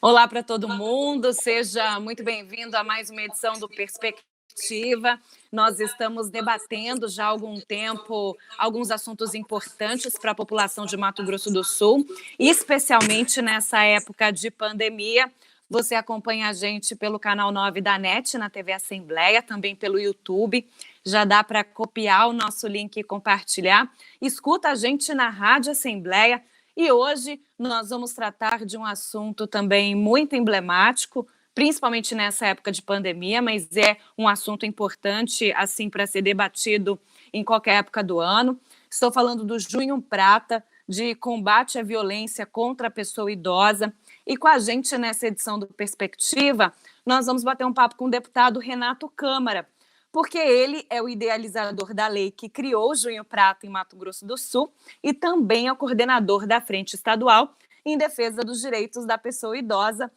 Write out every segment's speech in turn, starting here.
Olá para todo mundo, seja muito bem-vindo a mais uma edição do Perspectiva. Nós estamos debatendo já há algum tempo alguns assuntos importantes para a população de Mato Grosso do Sul, especialmente nessa época de pandemia. Você acompanha a gente pelo canal 9 da NET, na TV Assembleia, também pelo YouTube. Já dá para copiar o nosso link e compartilhar. Escuta a gente na Rádio Assembleia. E hoje nós vamos tratar de um assunto também muito emblemático, principalmente nessa época de pandemia, mas é um assunto importante, assim, para ser debatido em qualquer época do ano. Estou falando do Junho Prata, de combate à violência contra a pessoa idosa. E com a gente nessa edição do Perspectiva, nós vamos bater um papo com o deputado Renato Câmara, porque ele é o idealizador da lei que criou o Junho Prata em Mato Grosso do Sul e também é o coordenador da Frente Estadual em defesa dos direitos da pessoa idosa.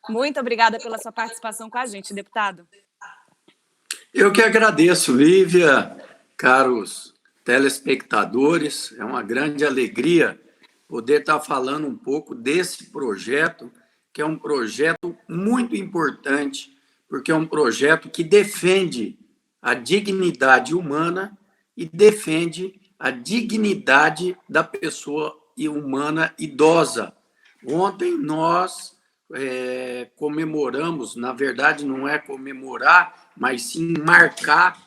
Muito obrigada pela sua participação com a gente, deputado. Eu que agradeço, Lívia, caros telespectadores. É uma grande alegria poder estar falando um pouco desse projeto, que é um projeto muito importante, porque é um projeto que defende a dignidade humana e defende a dignidade da pessoa humana idosa. Ontem nós comemoramos, na verdade não é comemorar, mas sim marcar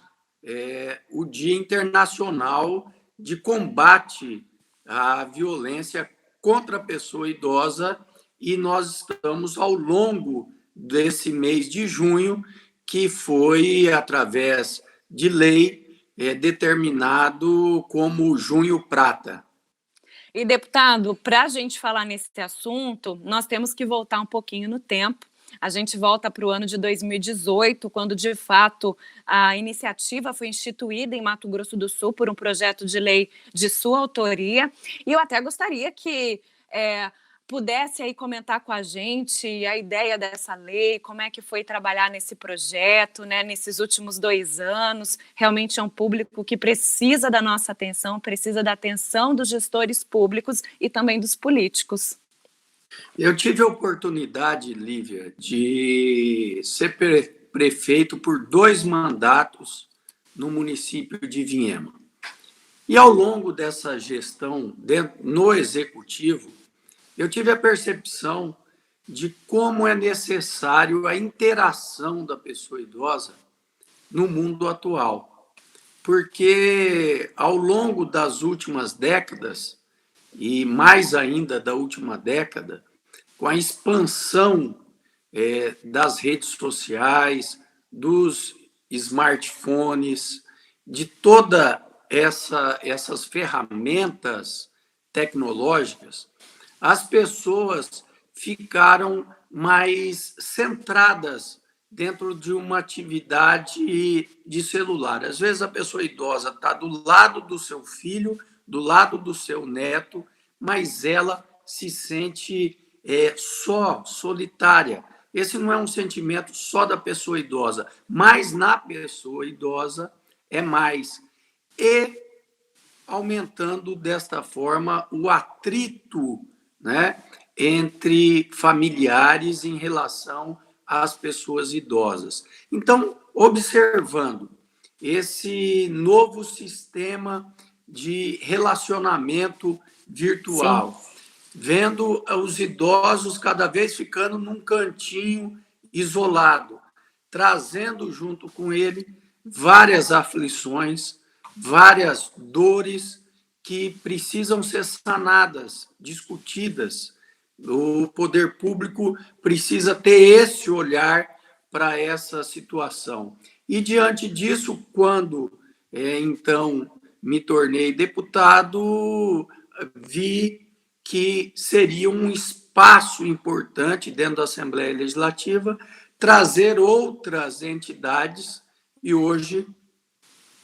o Dia Internacional de Combate à Violência contra a Pessoa Idosa, e nós estamos ao longo desse mês de junho, que foi, através de lei, determinado como Junho Prata. E, deputado, para a gente falar nesse assunto, nós temos que voltar um pouquinho no tempo. A gente volta para o ano de 2018, quando, de fato, a iniciativa foi instituída em Mato Grosso do Sul por um projeto de lei de sua autoria. E eu até gostaria que pudesse aí comentar com a gente a ideia dessa lei, como é que foi trabalhar nesse projeto, né, nesses últimos 2 anos. Realmente é um público que precisa da nossa atenção, precisa da atenção dos gestores públicos e também dos políticos. Eu tive a oportunidade, Lívia, de ser prefeito por 2 mandatos no município de Vinhema. E ao longo dessa gestão no executivo, eu tive a percepção de como é necessário a interação da pessoa idosa no mundo atual. Porque ao longo das últimas décadas, e mais ainda da última década, com a expansão das redes sociais, dos smartphones, de toda essas ferramentas tecnológicas, as pessoas ficaram mais centradas dentro de uma atividade de celular. Às vezes a pessoa idosa está do lado do seu filho, do lado do seu neto, mas ela se sente solitária. Esse não é um sentimento só da pessoa idosa, mas na pessoa idosa é mais. E aumentando desta forma o atrito, né, entre familiares em relação às pessoas idosas. Então, observando esse novo sistema de relacionamento virtual, sim, vendo os idosos cada vez ficando num cantinho isolado, trazendo junto com ele várias aflições, várias dores que precisam ser sanadas, discutidas. O poder público precisa ter esse olhar para essa situação. E, diante disso, quando, então, me tornei deputado, vi que seria um espaço importante dentro da Assembleia Legislativa trazer outras entidades, e hoje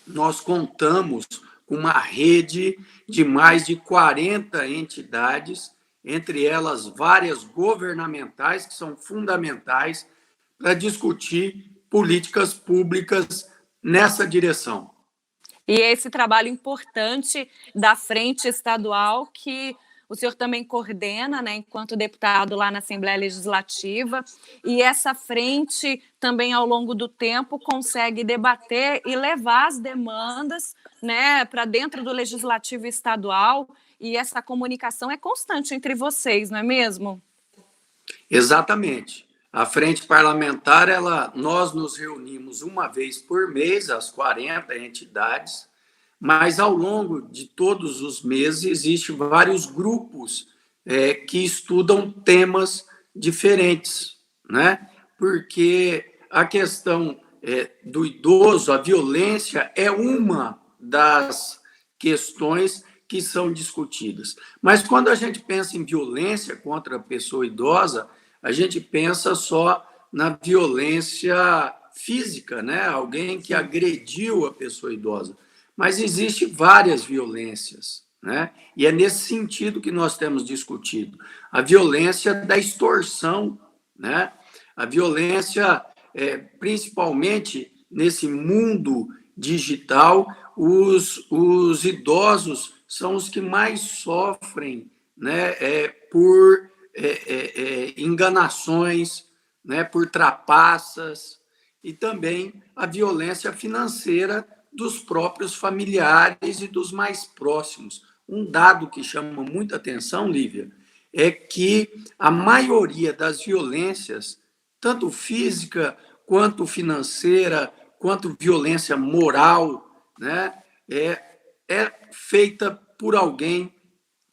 nós contamos com uma rede de mais de 40 entidades, entre elas várias governamentais, que são fundamentais para discutir políticas públicas nessa direção. E esse trabalho importante da Frente Estadual, que o senhor também coordena, né, enquanto deputado lá na Assembleia Legislativa, e essa frente também, ao longo do tempo, consegue debater e levar as demandas, né, para dentro do Legislativo Estadual, e essa comunicação é constante entre vocês, não é mesmo? Exatamente. A frente parlamentar, nós nos reunimos uma vez por mês, as 40 entidades, mas ao longo de todos os meses existem vários grupos que estudam temas diferentes, né? Porque a questão do idoso, a violência, é uma das questões que são discutidas. Mas quando a gente pensa em violência contra a pessoa idosa, a gente pensa só na violência física, né? Alguém que agrediu a pessoa idosa. Mas existem várias violências, né? E é nesse sentido que nós temos discutido. A violência da extorsão, né? A violência, principalmente nesse mundo digital, os idosos são os que mais sofrem, né, por enganações, né, por trapaças, e também a violência financeira dos próprios familiares e dos mais próximos. Um dado que chama muita atenção, Lívia, é que a maioria das violências, tanto física quanto financeira, quanto violência moral, né, é feita por alguém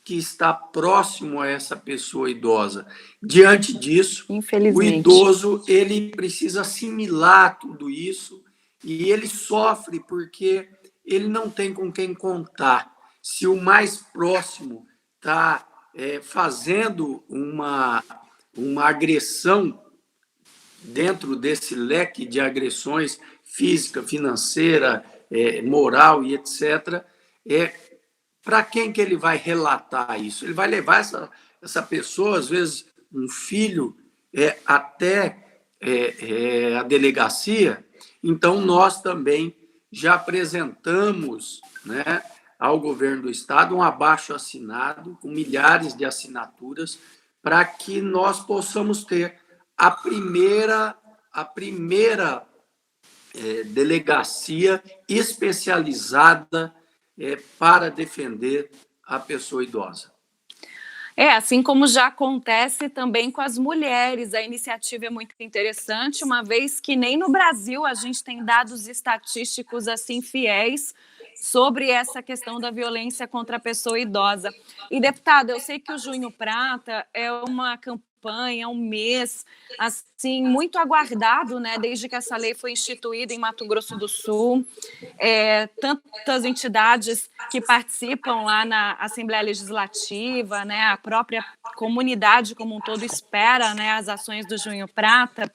que está próximo a essa pessoa idosa. Diante disso, o idoso ele precisa assimilar tudo isso e ele sofre porque ele não tem com quem contar. Se o mais próximo está fazendo uma agressão dentro desse leque de agressões física, financeira, moral e etc., para quem que ele vai relatar isso? Ele vai levar essa pessoa, às vezes um filho, até a delegacia. Então, nós também já apresentamos, né, ao governo do Estado um abaixo-assinado com milhares de assinaturas para que nós possamos ter a primeira delegacia especializada para defender a pessoa idosa. Assim como já acontece também com as mulheres. A iniciativa é muito interessante, uma vez que nem no Brasil a gente tem dados estatísticos assim fiéis sobre essa questão da violência contra a pessoa idosa. E, deputada, eu sei que o Junho Prata é uma campanha, um mês assim muito aguardado, né, desde que essa lei foi instituída em Mato Grosso do Sul. Tantas entidades que participam lá na Assembleia Legislativa, né, a própria comunidade como um todo espera, né, as ações do Junho Prata.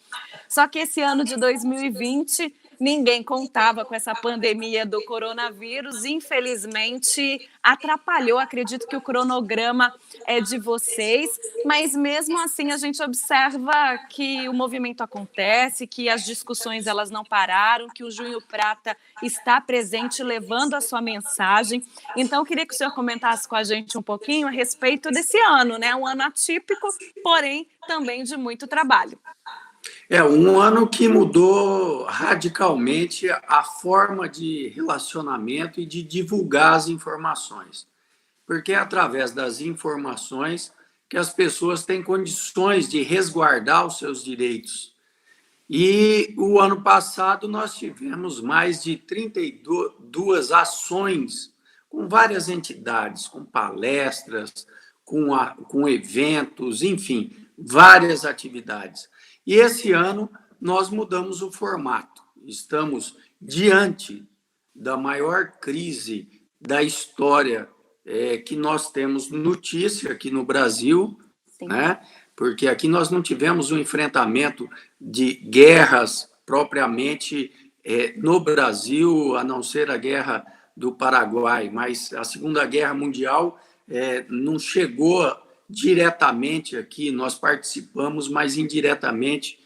Só que esse ano de 2020 ninguém contava com essa pandemia do coronavírus, infelizmente atrapalhou, acredito que o cronograma é de vocês, mas mesmo assim a gente observa que o movimento acontece, que as discussões elas não pararam, que o Junho Prata está presente levando a sua mensagem. Então eu queria que o senhor comentasse com a gente um pouquinho a respeito desse ano, né? Um ano atípico, porém também de muito trabalho. Um ano que mudou radicalmente a forma de relacionamento e de divulgar as informações. Porque é através das informações que as pessoas têm condições de resguardar os seus direitos. E o ano passado nós tivemos mais de 32 ações com várias entidades, com palestras, com eventos, enfim, várias atividades. E esse ano nós mudamos o formato. Estamos diante da maior crise da história que nós temos notícia aqui no Brasil, né? Porque aqui nós não tivemos um enfrentamento de guerras propriamente no Brasil, a não ser a Guerra do Paraguai, mas a Segunda Guerra Mundial não chegou diretamente aqui, nós participamos, mas indiretamente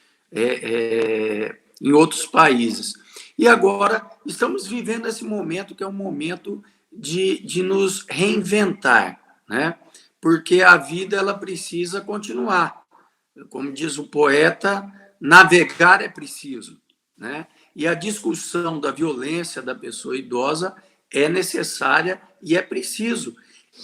em outros países. E agora estamos vivendo esse momento que é um momento de nos reinventar, né? porque a vida ela precisa continuar. Como diz o poeta, navegar é preciso, né? E a discussão da violência da pessoa idosa é necessária e é preciso.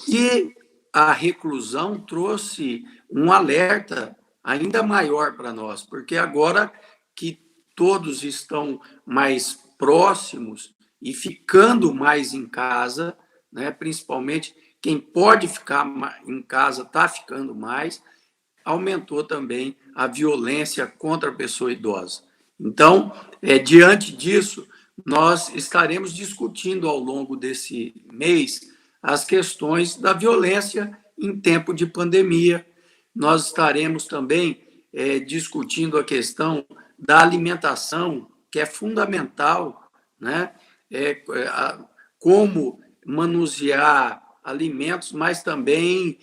E a reclusão trouxe um alerta ainda maior para nós, porque agora que todos estão mais próximos e ficando mais em casa, né, principalmente quem pode ficar em casa está ficando mais, aumentou também a violência contra a pessoa idosa. Então, diante disso, nós estaremos discutindo ao longo desse mês as questões da violência em tempo de pandemia. Nós estaremos também discutindo a questão da alimentação, que é fundamental, né? Como manusear alimentos, mas também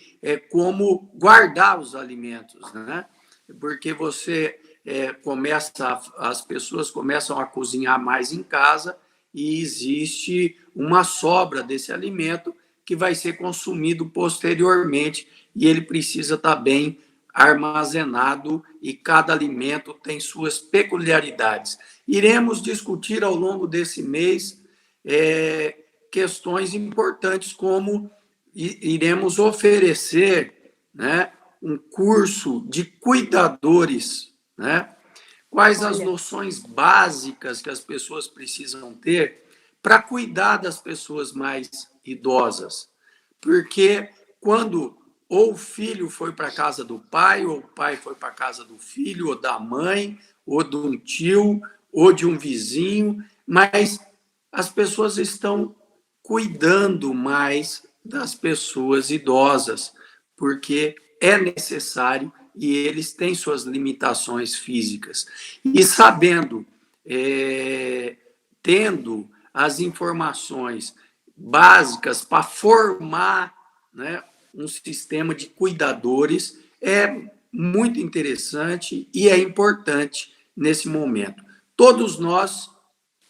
como guardar os alimentos, né? Porque as pessoas começam a cozinhar mais em casa e existe uma sobra desse alimento que vai ser consumido posteriormente e ele precisa estar bem armazenado e cada alimento tem suas peculiaridades. Iremos discutir ao longo desse mês questões importantes como iremos oferecer, né, um curso de cuidadores, né? Quais as noções básicas que as pessoas precisam ter para cuidar das pessoas mais idosas? Porque quando ou o filho foi para a casa do pai, ou o pai foi para a casa do filho, ou da mãe, ou de um tio, ou de um vizinho, mas as pessoas estão cuidando mais das pessoas idosas, porque é necessário e eles têm suas limitações físicas. E sabendo, tendo as informações básicas para formar, né, um sistema de cuidadores, é muito interessante e é importante nesse momento. Todos nós,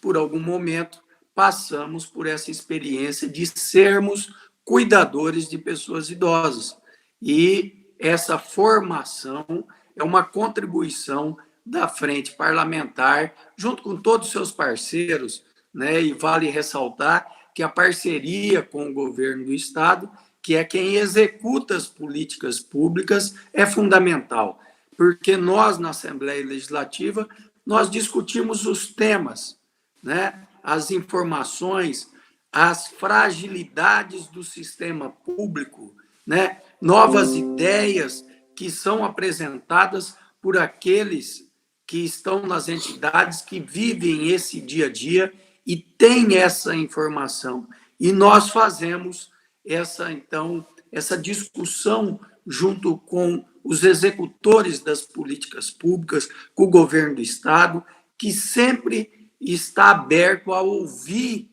por algum momento, passamos por essa experiência de sermos cuidadores de pessoas idosas. E essa formação é uma contribuição da Frente Parlamentar, junto com todos os seus parceiros, né? E vale ressaltar que a parceria com o governo do Estado, que é quem executa as políticas públicas, é fundamental, porque nós, na Assembleia Legislativa, nós discutimos os temas, né? As informações, as fragilidades do sistema público, né? Novas ideias que são apresentadas por aqueles que estão nas entidades que vivem esse dia a dia e têm essa informação. E nós fazemos essa discussão junto com os executores das políticas públicas, com o governo do Estado, que sempre está aberto a ouvir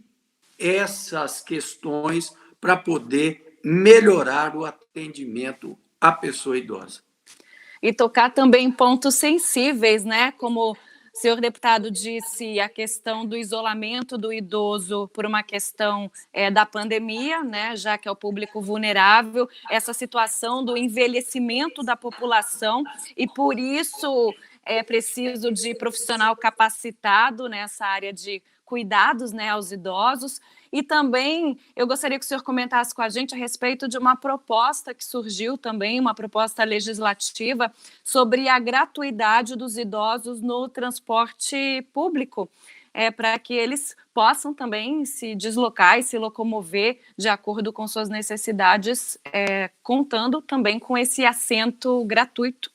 essas questões para poder melhorar o atendimento à pessoa idosa. E tocar também em pontos sensíveis, né? Como o senhor deputado disse, a questão do isolamento do idoso por uma questão da pandemia, né? Já que é o público vulnerável, essa situação do envelhecimento da população, e por isso é preciso de profissional capacitado nessa área de cuidados, né, aos idosos. E também eu gostaria que o senhor comentasse com a gente a respeito de uma proposta que surgiu também, uma proposta legislativa sobre a gratuidade dos idosos no transporte público, para que eles possam também se deslocar e se locomover de acordo com suas necessidades, contando também com esse assento gratuito.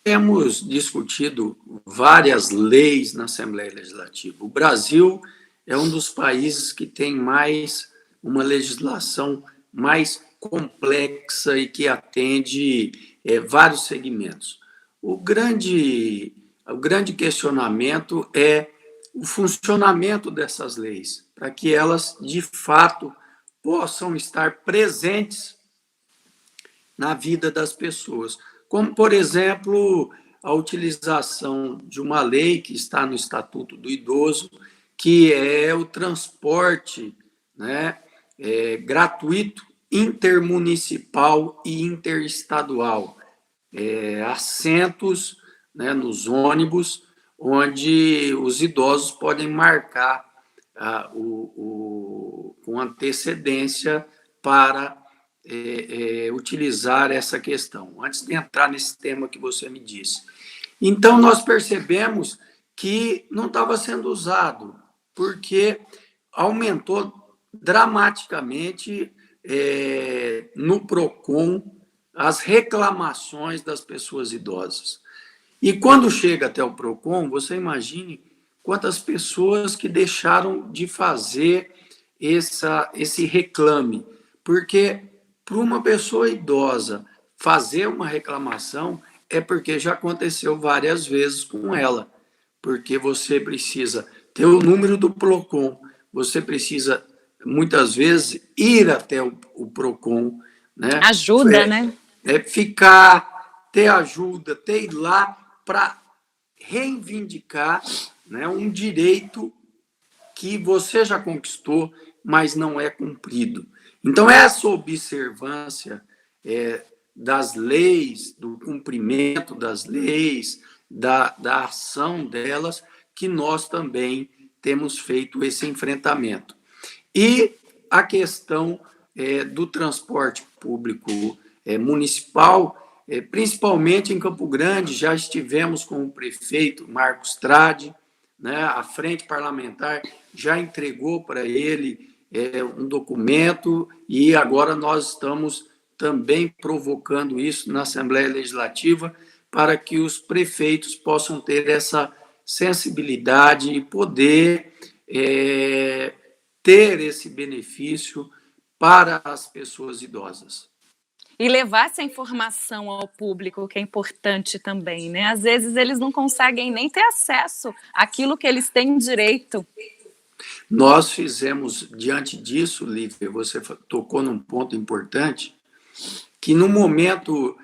Temos discutido várias leis na Assembleia Legislativa. O Brasil é um dos países que tem uma legislação mais complexa e que atende vários segmentos. O grande questionamento é o funcionamento dessas leis, para que elas, de fato, possam estar presentes na vida das pessoas. Como, por exemplo, a utilização de uma lei que está no Estatuto do Idoso, que é o transporte, né, gratuito intermunicipal e interestadual. Assentos, né, nos ônibus, onde os idosos podem marcar com antecedência para utilizar essa questão, antes de entrar nesse tema que você me disse. Então, nós percebemos que não estava sendo usado, porque aumentou dramaticamente no PROCON as reclamações das pessoas idosas. E quando chega até o PROCON, você imagine quantas pessoas que deixaram de fazer esse reclame, porque para uma pessoa idosa fazer uma reclamação é porque já aconteceu várias vezes com ela, porque você precisa ter o número do PROCON, você precisa, muitas vezes, ir até o PROCON, né? Ajuda, né? Ficar, ter ajuda, ter ir lá para reivindicar, né, um direito que você já conquistou, mas não é cumprido. Então, essa observância das leis, do cumprimento das leis, da ação delas, que nós também temos feito esse enfrentamento. E a questão do transporte público municipal, principalmente em Campo Grande, já estivemos com o prefeito Marcos Tradi, né, a frente parlamentar já entregou para ele um documento e agora nós estamos também provocando isso na Assembleia Legislativa para que os prefeitos possam ter essa sensibilidade e poder ter esse benefício para as pessoas idosas. E levar essa informação ao público, que é importante também, né? Às vezes eles não conseguem nem ter acesso àquilo que eles têm direito. Nós fizemos, diante disso, Lívia, você tocou num ponto importante, que no momento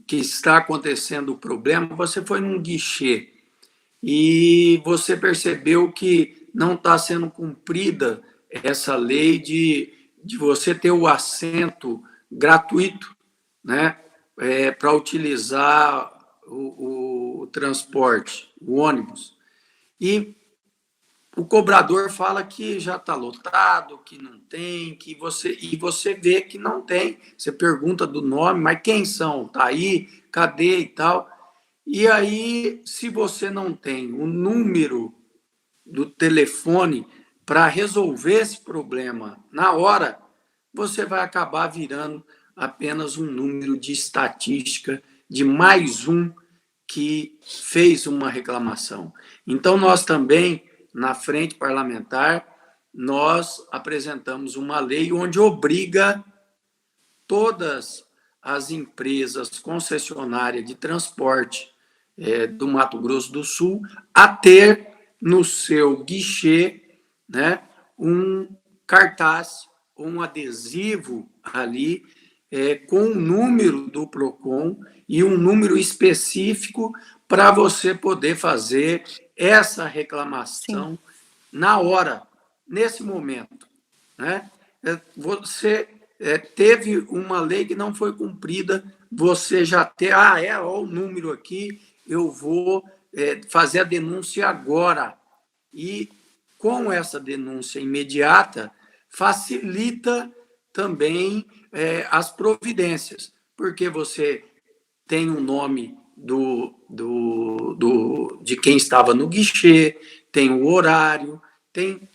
que está acontecendo o problema, você foi num guichê e você percebeu que não está sendo cumprida essa lei de você ter o assento gratuito, né, para utilizar o transporte, o ônibus. E o cobrador fala que já está lotado, que não tem, e você vê que não tem. Você pergunta do nome, mas quem são? Está aí? Cadê e tal? E aí, se você não tem o número do telefone para resolver esse problema na hora, você vai acabar virando apenas um número de estatística de mais um que fez uma reclamação. Então, nós também, na frente parlamentar, nós apresentamos uma lei onde obriga todas as empresas concessionárias de transporte do Mato Grosso do Sul a ter no seu guichê, né, um cartaz, um adesivo ali com o número do PROCON e um número específico para você poder fazer essa reclamação. Sim. Na hora, nesse momento, né? Você teve uma lei que não foi cumprida, você já tem, olha o número aqui, eu vou fazer a denúncia agora. E com essa denúncia imediata, facilita também as providências, porque você tem o nome de quem estava no guichê, tem o horário, tem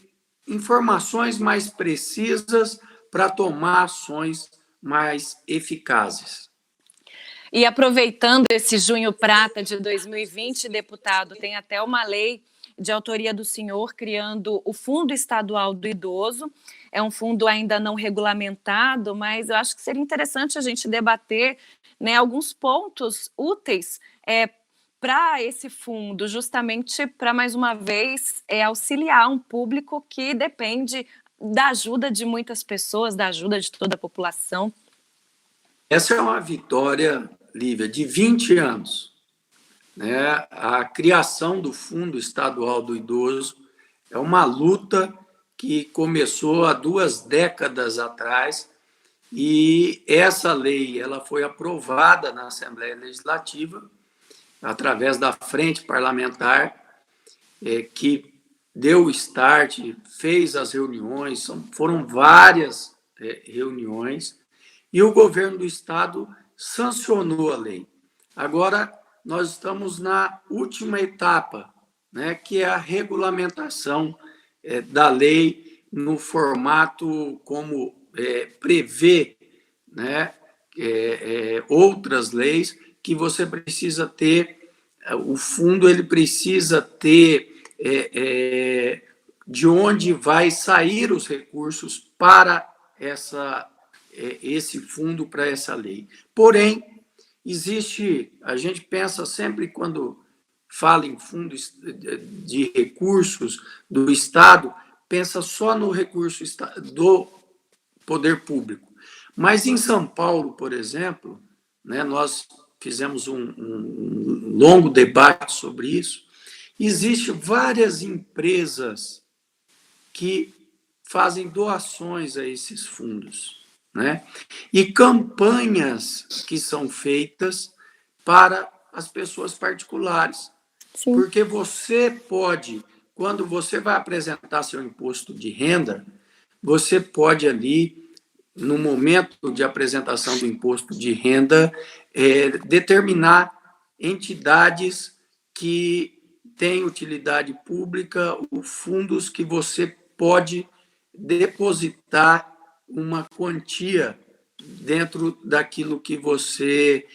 informações mais precisas para tomar ações mais eficazes. E aproveitando esse Junho Prata de 2020, deputado, tem até uma lei de autoria do senhor criando o Fundo Estadual do Idoso. É um fundo ainda não regulamentado, mas eu acho que seria interessante a gente debater, né, alguns pontos úteis para esse fundo, justamente para, mais uma vez, auxiliar um público que depende da ajuda de muitas pessoas, da ajuda de toda a população. Essa é uma vitória, Lívia, de 20 anos. Né? A criação do Fundo Estadual do Idoso é uma luta que começou há 2 décadas atrás, e essa lei ela foi aprovada na Assembleia Legislativa através da Frente Parlamentar, que deu o start, fez as reuniões, foram várias reuniões, e o governo do Estado sancionou a lei. Agora, nós estamos na última etapa, né, que é a regulamentação da lei no formato como prevê, né, outras leis, que você precisa ter, o fundo ele precisa ter de onde vai sair os recursos para esse fundo, para essa lei. Porém, a gente pensa sempre, quando fala em fundos de recursos do Estado, pensa só no recurso do poder público. Mas em São Paulo, por exemplo, né, nós fizemos um longo debate sobre isso. Existem várias empresas que fazem doações a esses fundos, né? E campanhas que são feitas para as pessoas particulares. Sim. Porque você pode, quando você vai apresentar seu imposto de renda, você pode ali, no momento de apresentação do imposto de renda, determinar entidades que têm utilidade pública, os fundos que você pode depositar uma quantia dentro daquilo que você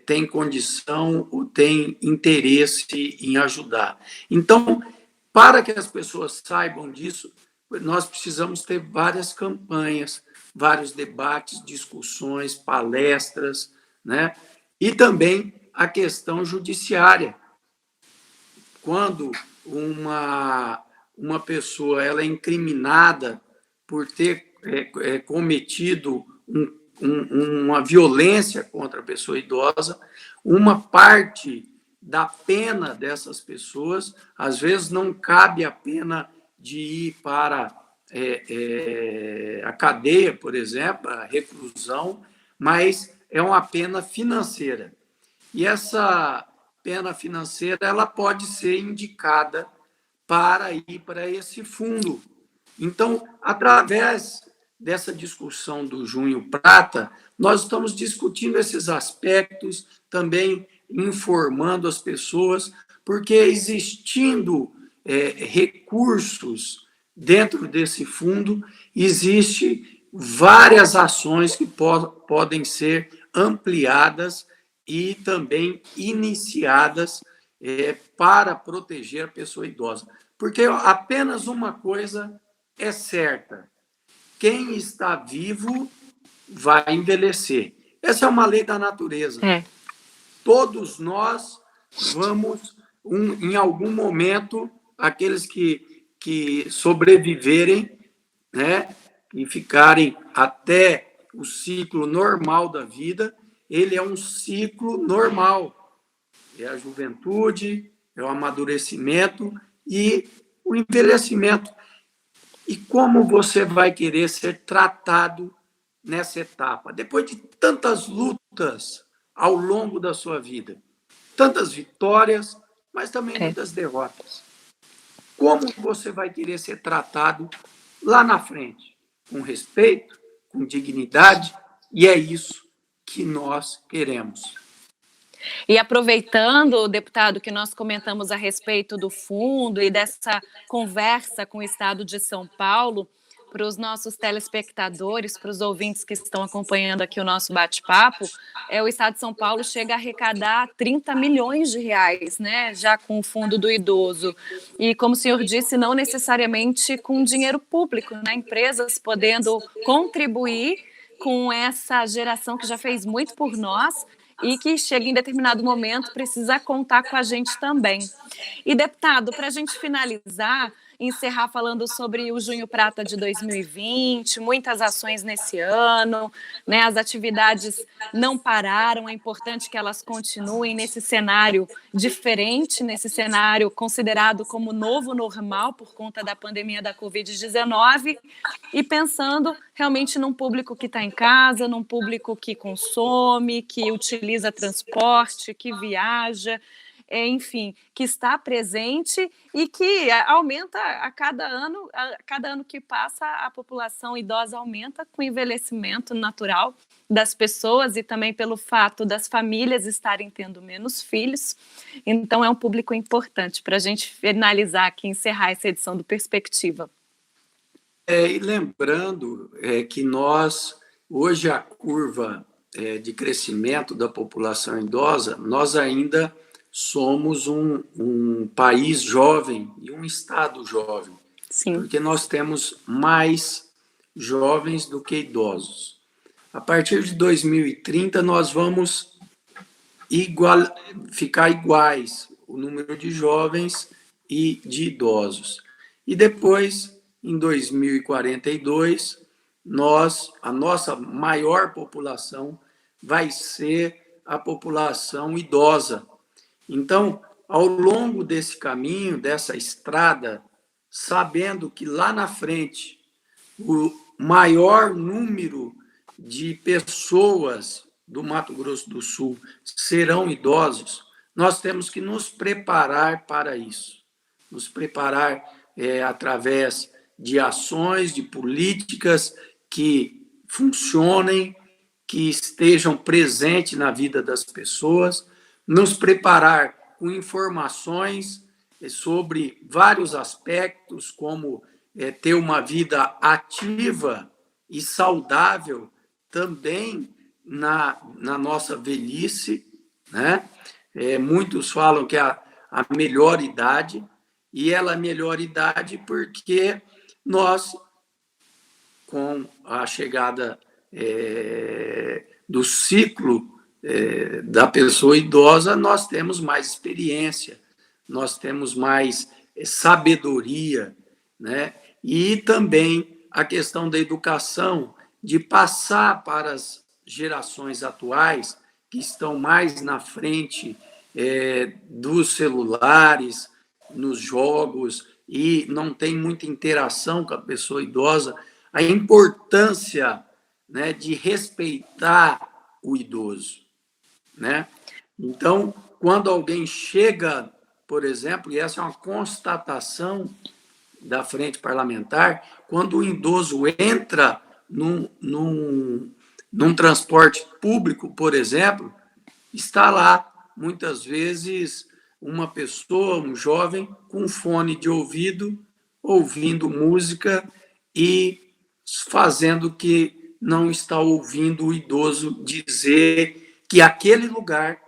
tem condição ou tem interesse em ajudar. Então, para que as pessoas saibam disso, nós precisamos ter várias campanhas, vários debates, discussões, palestras, né? E também a questão judiciária. Quando uma pessoa ela é incriminada por ter cometido uma violência contra a pessoa idosa, uma parte da pena dessas pessoas, às vezes não cabe a pena de ir para a cadeia, por exemplo, a reclusão, mas é uma pena financeira. E essa pena financeira ela pode ser indicada para ir para esse fundo. Então, através dessa discussão do Junho Prata, nós estamos discutindo esses aspectos, também informando as pessoas, porque existindo recursos dentro desse fundo, existe várias ações que podem ser ampliadas e também iniciadas para proteger a pessoa idosa. Porque apenas uma coisa é certa: quem está vivo vai envelhecer. Essa é uma lei da natureza. Todos nós vamos, em algum momento, aqueles que sobreviverem, né, e ficarem até o ciclo normal da vida, ele é um ciclo normal. É a juventude, é o amadurecimento e o envelhecimento. E como você vai querer ser tratado nessa etapa? Depois de tantas lutas ao longo da sua vida, tantas vitórias, mas também muitas derrotas. Como você vai querer ser tratado lá na frente? Com respeito, com dignidade, e é isso que nós queremos. E aproveitando, deputado, que nós comentamos a respeito do fundo e dessa conversa com o Estado de São Paulo, para os nossos telespectadores, para os ouvintes que estão acompanhando aqui o nosso bate-papo, o Estado de São Paulo chega a arrecadar 30 milhões de reais, né, já com o Fundo do Idoso. E, como o senhor disse, não necessariamente com dinheiro público, né, empresas podendo contribuir com essa geração que já fez muito por nós e que chega em determinado momento precisa contar com a gente também. E, deputado, para a gente finalizar, encerrar falando sobre o Junho Prata de 2020, muitas ações nesse ano, né? As atividades não pararam, é importante que elas continuem nesse cenário diferente, nesse cenário considerado como novo normal por conta da pandemia da Covid-19, e pensando realmente num público que está em casa, num público que consome, que utiliza transporte, que viaja, enfim, que está presente e que aumenta a cada ano que passa, a população idosa aumenta com o envelhecimento natural das pessoas e também pelo fato das famílias estarem tendo menos filhos. Então, é um público importante para a gente finalizar aqui, encerrar essa edição do Perspectiva. E lembrando que nós, hoje, a curva de crescimento da população idosa, nós ainda somos um país jovem e um estado jovem. Sim. Porque nós temos mais jovens do que idosos. A partir de 2030, nós vamos ficar iguais, o número de jovens e de idosos. E depois, em 2042, a nossa maior população vai ser a população idosa. Então, ao longo desse caminho, dessa estrada, sabendo que lá na frente o maior número de pessoas do Mato Grosso do Sul serão idosos, nós temos que nos preparar para isso. Nos preparar através de ações, de políticas que funcionem, que estejam presentes na vida das pessoas, nos preparar com informações sobre vários aspectos, como ter uma vida ativa e saudável também na nossa velhice, né? Muitos falam que é a melhor idade, e ela é a melhor idade porque nós, com a chegada do ciclo da pessoa idosa, nós temos mais experiência, nós temos mais sabedoria, né? E também a questão da educação, de passar para as gerações atuais, que estão mais na frente dos celulares, nos jogos, e não tem muita interação com a pessoa idosa, a importância, né, de respeitar o idoso, né? Então, quando alguém chega, por exemplo, e essa é uma constatação da frente parlamentar, quando o idoso entra num transporte público, por exemplo, está lá, muitas vezes, uma pessoa, um jovem, com fone de ouvido, ouvindo música e fazendo que não está ouvindo o idoso dizer que aquele lugar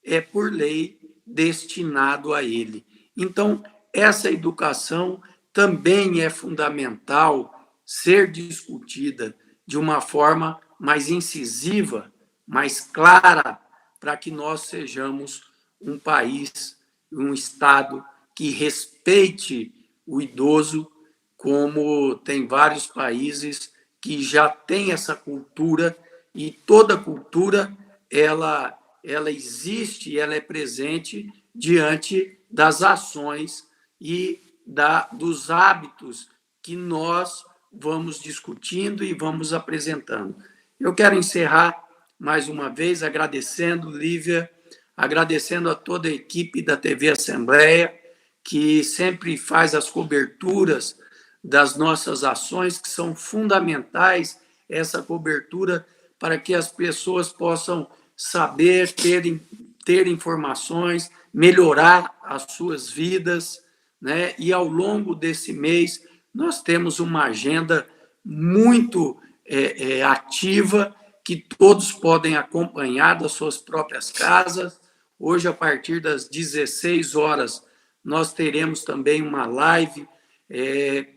é, por lei, destinado a ele. Então, essa educação também é fundamental ser discutida de uma forma mais incisiva, mais clara, para que nós sejamos um país, um Estado que respeite o idoso, como tem vários países que já têm essa cultura, e toda cultura ela existe, ela é presente diante das ações e dos hábitos que nós vamos discutindo e vamos apresentando. Eu quero encerrar mais uma vez agradecendo, Lívia, agradecendo a toda a equipe da TV Assembleia, que sempre faz as coberturas das nossas ações, que são fundamentais, essa cobertura, para que as pessoas possam saber, ter informações, melhorar as suas vidas, né? E ao longo desse mês, nós temos uma agenda muito ativa, que todos podem acompanhar das suas próprias casas. Hoje, a partir das 16 horas, nós teremos também uma live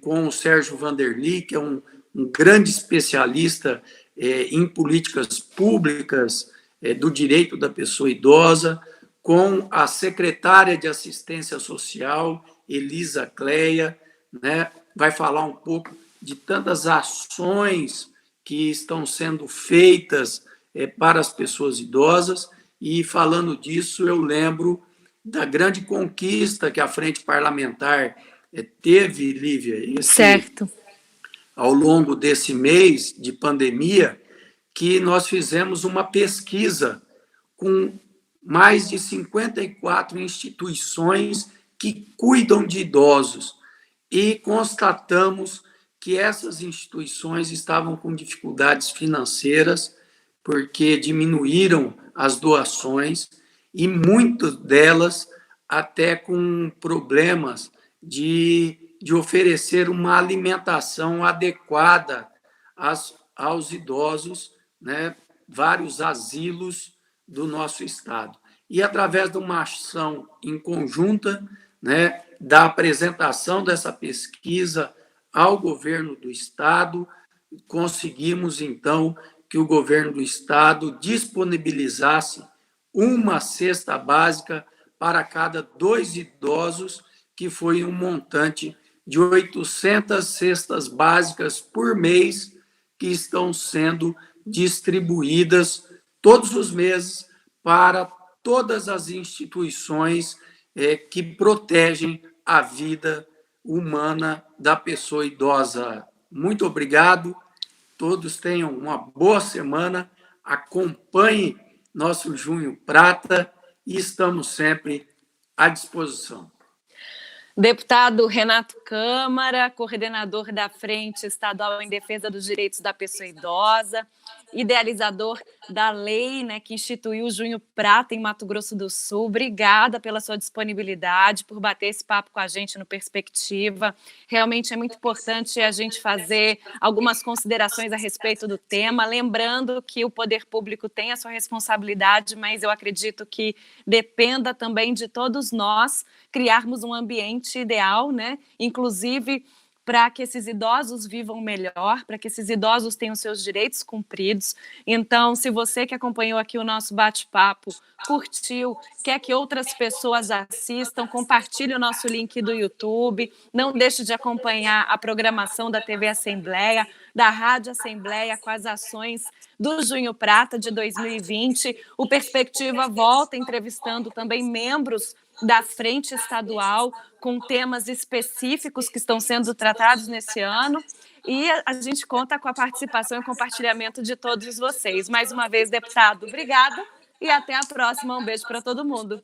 com o Sérgio Vanderly, que é um grande especialista em políticas públicas do direito da pessoa idosa, com a secretária de Assistência Social, Elisa Cleia, né, vai falar um pouco de tantas ações que estão sendo feitas para as pessoas idosas. E, falando disso, eu lembro da grande conquista que a Frente Parlamentar teve, Lívia, Certo. ao longo desse mês de pandemia, que nós fizemos uma pesquisa com mais de 54 instituições que cuidam de idosos e constatamos que essas instituições estavam com dificuldades financeiras porque diminuíram as doações e muitas delas até com problemas de oferecer uma alimentação adequada aos idosos, né? Vários asilos do nosso estado. E através de uma ação em conjunta, né, da apresentação dessa pesquisa ao governo do estado, conseguimos então que o governo do estado disponibilizasse uma cesta básica para cada 2 idosos, que foi um montante de 800 cestas básicas por mês que estão sendo distribuídas todos os meses para todas as instituições que protegem a vida humana da pessoa idosa. Muito obrigado. Todos tenham uma boa semana. Acompanhe nosso Junho Prata e estamos sempre à disposição. Deputado Renato Câmara, coordenador da Frente Estadual em Defesa dos Direitos da Pessoa Idosa, idealizador da lei, né, que instituiu o Junho Prata em Mato Grosso do Sul. Obrigada pela sua disponibilidade, por bater esse papo com a gente no Perspectiva. Realmente é muito importante a gente fazer algumas considerações a respeito do tema, lembrando que o poder público tem a sua responsabilidade, mas eu acredito que dependa também de todos nós criarmos um ambiente ideal, né? Inclusive para que esses idosos vivam melhor, para que esses idosos tenham seus direitos cumpridos. Então, se você que acompanhou aqui o nosso bate-papo, curtiu, quer que outras pessoas assistam, compartilhe o nosso link do YouTube, não deixe de acompanhar a programação da TV Assembleia, da Rádio Assembleia, com as ações do Junho Prata de 2020. O Perspectiva volta entrevistando também membros da Frente Estadual, com temas específicos que estão sendo tratados nesse ano, e a gente conta com a participação e compartilhamento de todos vocês. Mais uma vez, deputado, obrigada, e até a próxima. Um beijo para todo mundo.